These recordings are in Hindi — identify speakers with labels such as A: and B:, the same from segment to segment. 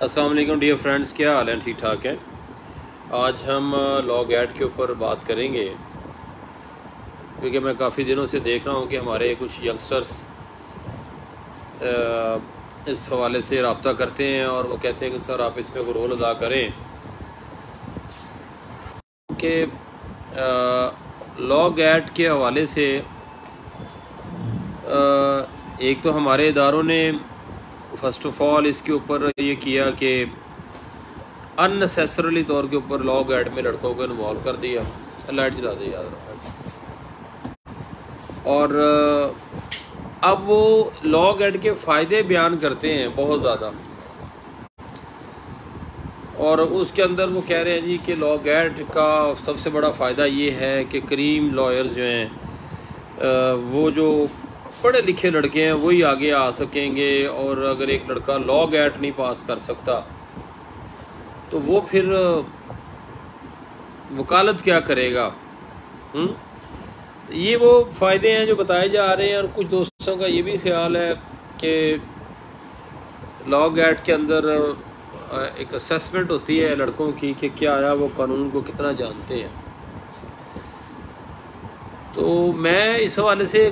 A: अस्सलाम वालेकुम डियर फ्रेंड्स, क्या हाल है? ठीक ठाक है। आज हम लॉग ऐड के ऊपर बात करेंगे क्योंकि मैं काफ़ी दिनों से देख रहा हूँ कि हमारे कुछ यंगस्टर्स इस हवाले से रब्ता करते हैं और वो कहते हैं कि सर आप इसमें कोई रोल अदा करें कि लॉग ऐड के हवाले से एक तो हमारे इदारों ने फ़र्स्ट ऑफ़ ऑल इसके ऊपर ये किया कि अननेसेसरली तौर के ऊपर लॉग ऐड में लड़कों को इन्वॉल्व कर दिया। लाइट जला दे याद रहा। और अब वो लॉग ऐड के फ़ायदे बयान करते हैं बहुत ज़्यादा, और उसके अंदर वो कह रहे हैं जी कि लॉग ऐड का सबसे बड़ा फ़ायदा ये है कि करीम लॉयर्स जो हैं वो जो पढ़े लिखे लड़के हैं वही आगे आ सकेंगे, और अगर एक लड़का लॉग ऐड नहीं पास कर सकता तो वो फिर वकालत क्या करेगा। ये वो फ़ायदे हैं जो बताए जा रहे हैं। और कुछ दोस्तों का ये भी ख्याल है कि लॉग ऐड के अंदर एक असेसमेंट होती है लड़कों की कि क्या आया वो कानून को कितना जानते हैं। तो मैं इस हवाले से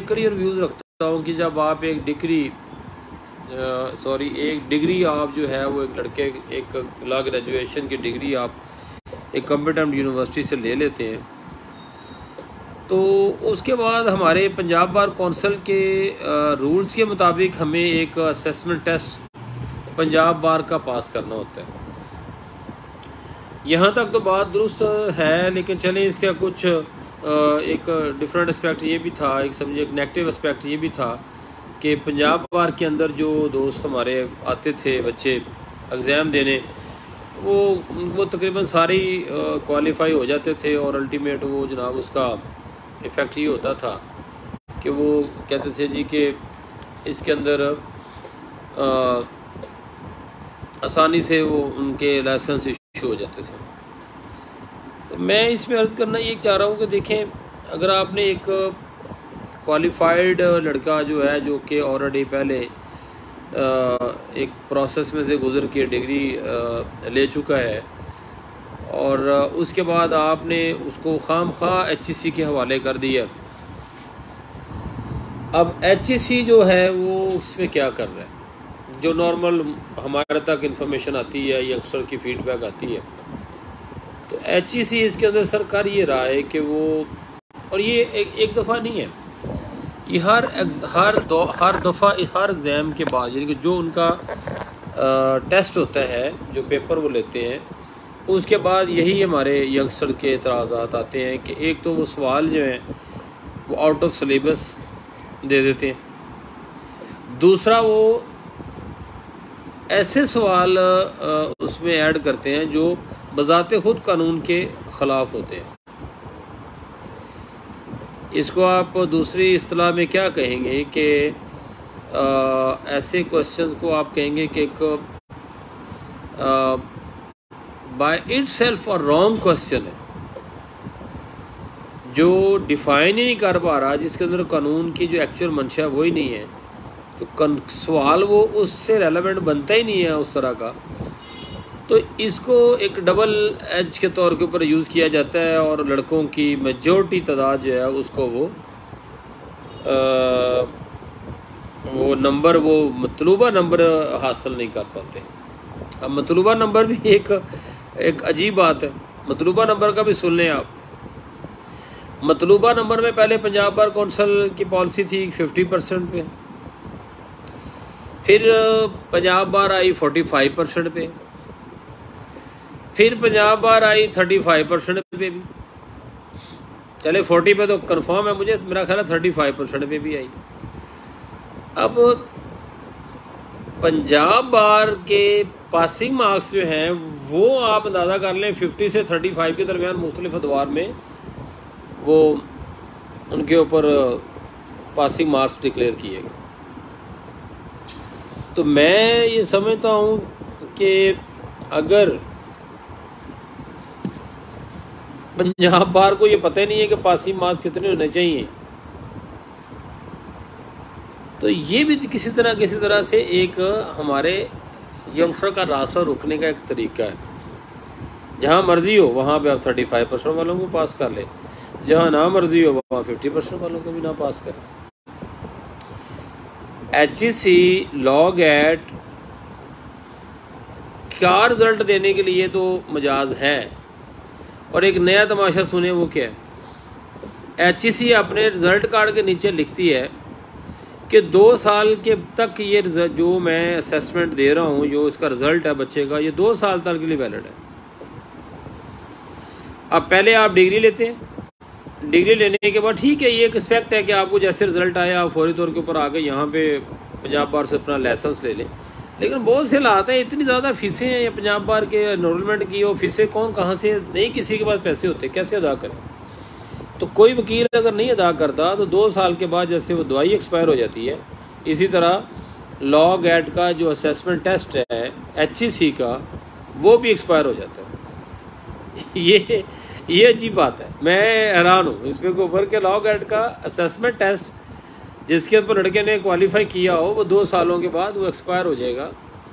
A: क्लियर व्यूज़ रखता हूँ कि जब आप एक डिग्री आप जो है वो एक लड़के एक लॉ ग्रेजुएशन की डिग्री आप एक कॉम्पिटेंट यूनिवर्सिटी से ले लेते हैं, तो उसके बाद हमारे पंजाब बार कौंसिल के रूल्स के मुताबिक हमें एक असेसमेंट टेस्ट पंजाब बार का पास करना होता है। यहाँ तक तो बात दुरुस्त है, लेकिन चलें इसका कुछ एक डिफरेंट एस्पेक्ट ये भी था, एक समझिए एक नेगेटिव एस्पेक्ट ये भी था कि पंजाब बार के अंदर जो दोस्त हमारे आते थे बच्चे एग्ज़ाम देने, वो तकरीबन सारी क्वालिफाई हो जाते थे, और अल्टीमेट वो जनाब उसका इफ़ेक्ट ये होता था कि वो कहते थे जी कि इसके अंदर आसानी से वो उनके लाइसेंस इशू हो जाते थे। तो मैं इसमें अर्ज़ करना ये चाह रहा हूँ कि देखें, अगर आपने एक क्वालिफाइड लड़का जो है जो कि ऑलरेडी पहले एक प्रोसेस में से गुज़र के डिग्री ले चुका है, और उसके बाद आपने उसको खामखा HEC के हवाले कर दिया। अब HEC जो है वो उसमें क्या कर रहा है, जो नॉर्मल हमारे तक इन्फॉर्मेशन आती है, यंगस्टर की फीडबैक आती है, तो HEC इसके अंदर सरकार ये रहा है कि वो, और ये एक दफ़ा नहीं है, ये हर दफ़ा हर एग्ज़ाम के बाद, यानी कि जो उनका टेस्ट होता है, जो पेपर वो लेते हैं, उसके बाद यही हमारे यंगस्टर के एतराज़ात आते हैं कि एक तो वो सवाल जो हैं वो आउट ऑफ सिलेबस दे देते हैं, दूसरा वो ऐसे सवाल उसमें ऐड करते हैं जो बज़ाते खुद कानून के ख़िलाफ़ होते हैं। इसको आप दूसरी इस्तिलाह में क्या कहेंगे कि ऐसे क्वेश्चंस को आप कहेंगे कि एक बाय इटसेल्फ और रॉन्ग क्वेश्चन है, जो डिफ़ाइन ही नहीं कर पा रहा, जिसके अंदर कानून की जो एक्चुअल मंशा वही नहीं है, तो सवाल वो उससे रेलेवेंट बनता ही नहीं है उस तरह का। तो इसको एक डबल एज के तौर के ऊपर यूज़ किया जाता है, और लड़कों की मेजॉरिटी तादाद जो है उसको वो मतलूबा नंबर हासिल नहीं कर पाते। अब मतलूबा नंबर भी एक अजीब बात है। मतलूबा नंबर का भी सुन लें आप। मतलूबा नंबर में पहले पंजाब बार कौंसिल की पॉलिसी थी 50% पे, फिर पंजाब बार आई 45% पे, फिर पंजाब बार आई 35% पे भी। चले 40 पे तो कंफर्म है मुझे, मेरा ख्याल है 35% पे भी आई। अब पंजाब बार के पासिंग मार्क्स जो हैं वो आप अंदाज़ा कर लें 50 से 35 के दरमियान मुख्तलिफ अदवार में वो उनके ऊपर पासिंग मार्क्स डिक्लेयर किए गए। तो मैं ये समझता हूँ कि अगर पंजाब बार को ये पता ही नहीं है कि पासिंग मार्क्स कितने होने चाहिए, तो ये भी किसी तरह से एक हमारे यंगस्टर का रास्ता रोकने का एक तरीका है। जहाँ मर्जी हो वहाँ पे आप 35% वालों को पास कर ले, जहाँ ना मर्जी हो वहाँ 50% वालों को भी ना पास करें। HEC लॉग एट क्या रिजल्ट देने के लिए तो मजाज है, और एक नया तमाशा सुने वो क्या है। HEC अपने रिजल्ट कार्ड के नीचे लिखती है कि 2 साल के तक ये जो मैं असेसमेंट दे रहा हूँ, जो इसका रिजल्ट है बच्चे का, ये 2 साल तक के लिए वैलिड है। अब पहले आप डिग्री लेते हैं, डिग्री लेने के बाद ठीक है, ये एक एस्पेक्ट है कि आपको जैसे रिजल्ट आया आप फौरी तौर के ऊपर आके यहाँ पे पंजाब बार से अपना लाइसेंस ले लें। लेकिन बहुत से हालात हैं, इतनी ज़्यादा फीसें हैं पंजाब बार के एनरोलमेंट की, वो फीसें कौन कहाँ से, नहीं किसी के पास पैसे होते, कैसे अदा करें। तो कोई वकील अगर नहीं अदा करता तो 2 साल के बाद जैसे वो दवाई एक्सपायर हो जाती है, इसी तरह लॉग एट का जो असेसमेंट टेस्ट है HEC का, वो भी एक्सपायर हो जाता है। ये अजीब बात है, मैं हैरान हूँ इसमें को ऊपर के लॉग एट का असेसमेंट टेस्ट जिसके ऊपर लड़के ने क्वालिफाई किया हो, वो 2 सालों के बाद वो एक्सपायर हो जाएगा,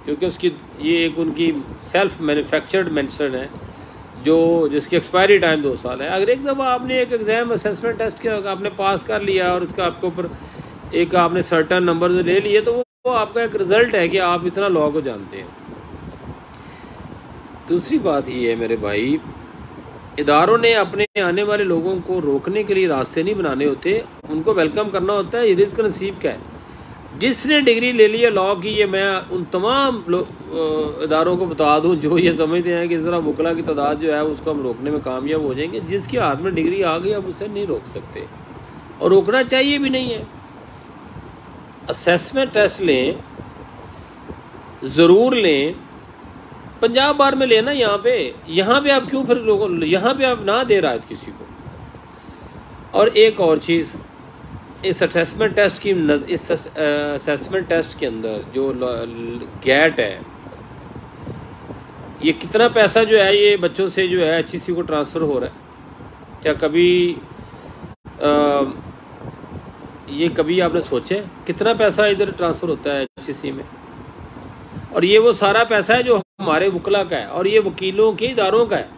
A: क्योंकि उसकी ये एक उनकी सेल्फ मैन्युफैक्चर्ड मेडिसिन है जो जिसकी एक्सपायरी टाइम 2 साल है। अगर एक दफ़ा आपने एक एग्ज़ाम असेसमेंट टेस्ट के आपने पास कर लिया और उसका आपके ऊपर एक आपने सर्टन नंबर ले लिए, तो वो आपका एक रिज़ल्ट है कि आप इतना लॉ को जानते हैं। दूसरी बात ये है मेरे भाई, इदारों ने अपने आने वाले लोगों को रोकने के लिए रास्ते नहीं बनाने होते, उनको वेलकम करना होता है। ये रिस्क नसीब का है। जिसने डिग्री ले ली है लॉ की, ये मैं उन तमाम इदारों को बता दूं जो ये समझते हैं कि इस तरह वकला की तादाद जो है उसको हम रोकने में कामयाब हो जाएंगे। जिसके हाथ में डिग्री आ गई अब उसे नहीं रोक सकते, और रोकना चाहिए भी नहीं है। असेसमेंट टेस्ट लें, ज़रूर लें, पंजाब बार में लेना। यहाँ पे आप क्यों फिर लोगों, यहाँ पे आप ना दे रहा है किसी को। और एक और चीज़, इस असेसमेंट टेस्ट की, इस असेसमेंट टेस्ट के अंदर जो गैट है, ये कितना पैसा जो है ये बच्चों से जो है HEC को ट्रांसफ़र हो रहा है। क्या कभी ये कभी आपने सोचा है कितना पैसा इधर ट्रांसफ़र होता है HEC में? और ये वो सारा पैसा है जो हमारे वकला का है, और ये वकीलों के इदारों का है।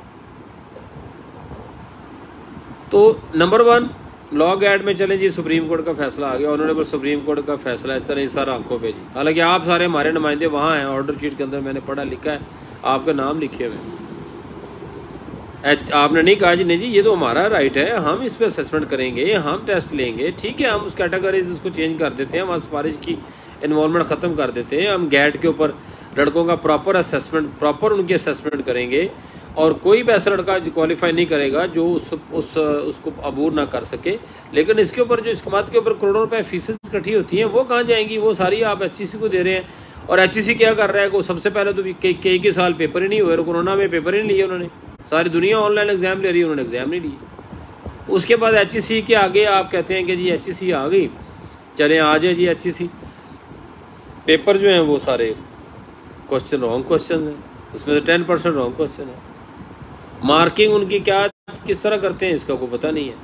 A: तो नंबर 1 लॉग एड में चलें जी, सुप्रीम कोर्ट का फैसला आ गया, ऑनरेबल सुप्रीम कोर्ट का फैसला है, चलें सारा आंखों पे जी। हालांकि आप सारे हमारे नुमाइंदे वहाँ हैं, ऑर्डर शीट के अंदर मैंने पढ़ा लिखा है, आपका नाम लिखे हुए। आपने नहीं कहा जी नहीं जी ये तो हमारा राइट है, हम इस पर असेसमेंट करेंगे, हम टेस्ट लेंगे, ठीक है, हम उस कैटेगरीज उसको चेंज कर देते हैं, वहाँ सिफारिश की इन्वॉल्वमेंट ख़त्म कर देते हैं, हम गैट के ऊपर लड़कों का प्रॉपर असेसमेंट, प्रॉपर उनकी असेसमेंट करेंगे, और कोई भी ऐसा लड़का क्वालिफाई नहीं करेगा जो उसको अबूर ना कर सके। लेकिन इसके ऊपर जो इसकमात के ऊपर करोड़ों रुपए फीसेस इकट्ठी होती हैं, वो कहाँ जाएंगी? वो सारी आप HEC को दे रहे हैं। और HEC क्या कर रहा है को सबसे पहले तो कई साल पेपर ही नहीं हुए, कोरोना में पेपर ही नहीं लिए उन्होंने, सारी दुनिया ऑनलाइन एग्जाम ले रही है, उन्होंने एग्जाम नहीं लिए। उसके बाद HEC के आगे आप कहते हैं कि जी HEC आ गई, चले आ जाए जी HEC। पेपर जो हैं वो सारे क्वेश्चन रॉन्ग क्वेश्चन हैं, उसमें से 10% रॉन्ग क्वेश्चन है। मार्किंग उनकी क्या किस तरह करते हैं इसका कोई पता नहीं है।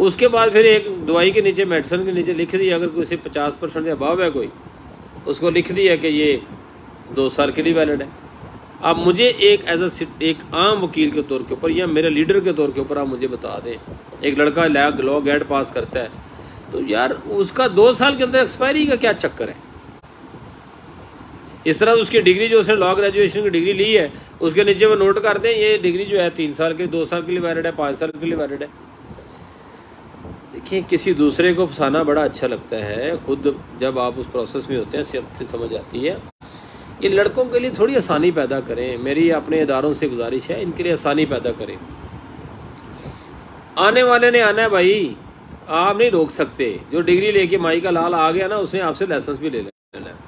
A: उसके बाद फिर एक दवाई के नीचे, मेडिसिन के नीचे लिख दिया, अगर किसी 50% से अबाव है कोई, उसको लिख दिया कि ये 2 साल के लिए वैलिड है। अब मुझे एक आम वकील के तौर के ऊपर या मेरे लीडर के तौर के ऊपर आप मुझे बता दें, एक लड़का लॉ गैट पास करता है, तो यार उसका 2 साल के अंदर एक्सपायरी का क्या चक्कर है? इस तरह उसकी डिग्री जो उसने लॉ ग्रेजुएशन की डिग्री ली है, उसके नीचे वो नोट कर दें ये डिग्री जो है 3 साल के, 2 साल के लिए वैलिड है, 5 साल के लिए वैलिड है। देखिए, किसी दूसरे को फंसाना बड़ा अच्छा लगता है, खुद जब आप उस प्रोसेस में होते हैं फिर समझ आती है। ये लड़कों के लिए थोड़ी आसानी पैदा करें, मेरी अपने इदारों से गुजारिश है, इनके लिए आसानी पैदा करें। आने वाले ने आना है भाई, आप नहीं रोक सकते। जो डिग्री लेके माई का लाल आ गया ना, उसने आपसे लाइसेंस भी ले लेना है।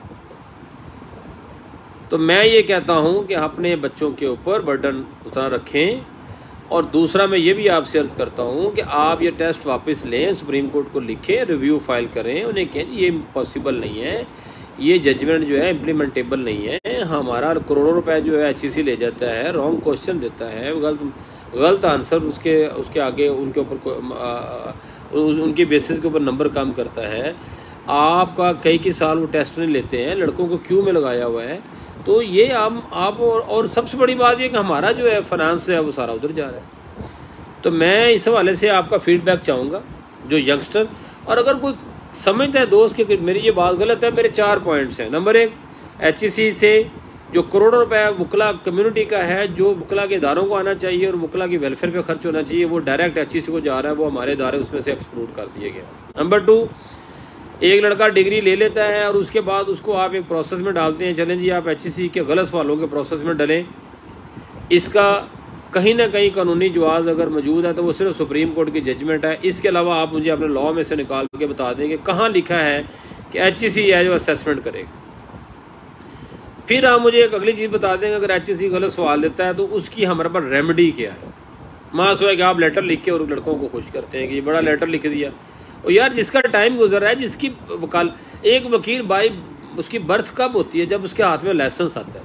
A: तो मैं ये कहता हूँ कि अपने बच्चों के ऊपर बर्डन उतना रखें। और दूसरा मैं ये भी आपसे अर्ज़ करता हूँ कि आप ये टेस्ट वापस लें, सुप्रीम कोर्ट को लिखें, रिव्यू फाइल करें, उन्हें कहें ये पॉसिबल नहीं है, ये जजमेंट जो है इम्प्लीमेंटेबल नहीं है, हमारा करोड़ों रुपए जो है HEC ले जाता है, रॉन्ग क्वेश्चन देता है, गलत आंसर उसके आगे उनके ऊपर उनके बेसिस के ऊपर नंबर कम करता है। आपका कई साल वो टेस्ट नहीं लेते हैं, लड़कों को क्यू में लगाया हुआ है। तो ये आप और सबसे बड़ी बात ये कि हमारा जो है फाइनेंस है वो सारा उधर जा रहा है। तो मैं इस हवाले से आपका फीडबैक चाहूँगा जो यंगस्टर, और अगर कोई समझता है दोस्त कि मेरी ये बात गलत है, मेरे 4 पॉइंट्स हैं। नंबर 1, HEC से जो करोड़ों रुपए वकला कम्युनिटी का है, जो वकला के इदारों को आना चाहिए और वकला की वेलफेयर पे खर्च होना चाहिए, वो डायरेक्ट HEC को जा रहा है, वो हमारे इदारे उसमें से एक्सक्लूड कर दिए गए। नंबर 2, एक लड़का डिग्री ले लेता है और उसके बाद उसको आप एक प्रोसेस में डालते हैं, चलें जी आप HEC के गलत सवालों के प्रोसेस में डलें। इसका कहीं ना कहीं कानूनी जवाज़ अगर मौजूद है तो वो सिर्फ सुप्रीम कोर्ट की जजमेंट है। इसके अलावा आप मुझे अपने लॉ में से निकाल के बता दें कि कहाँ लिखा है कि HEC है जो असेसमेंट करेगा। फिर आप मुझे एक अगली चीज़ बता देंगे, अगर HEC गलत सवाल देता है तो उसकी हमारे पास रेमेडी क्या है। माँ सो है कि आप लेटर लिख के और लड़कों को खुश करते हैं कि ये बड़ा लेटर लिख दिया, और यार जिसका टाइम गुजर रहा है, जिसकी एक वकील भाई उसकी बर्थ कब होती है, जब उसके हाथ में लाइसेंस आता है।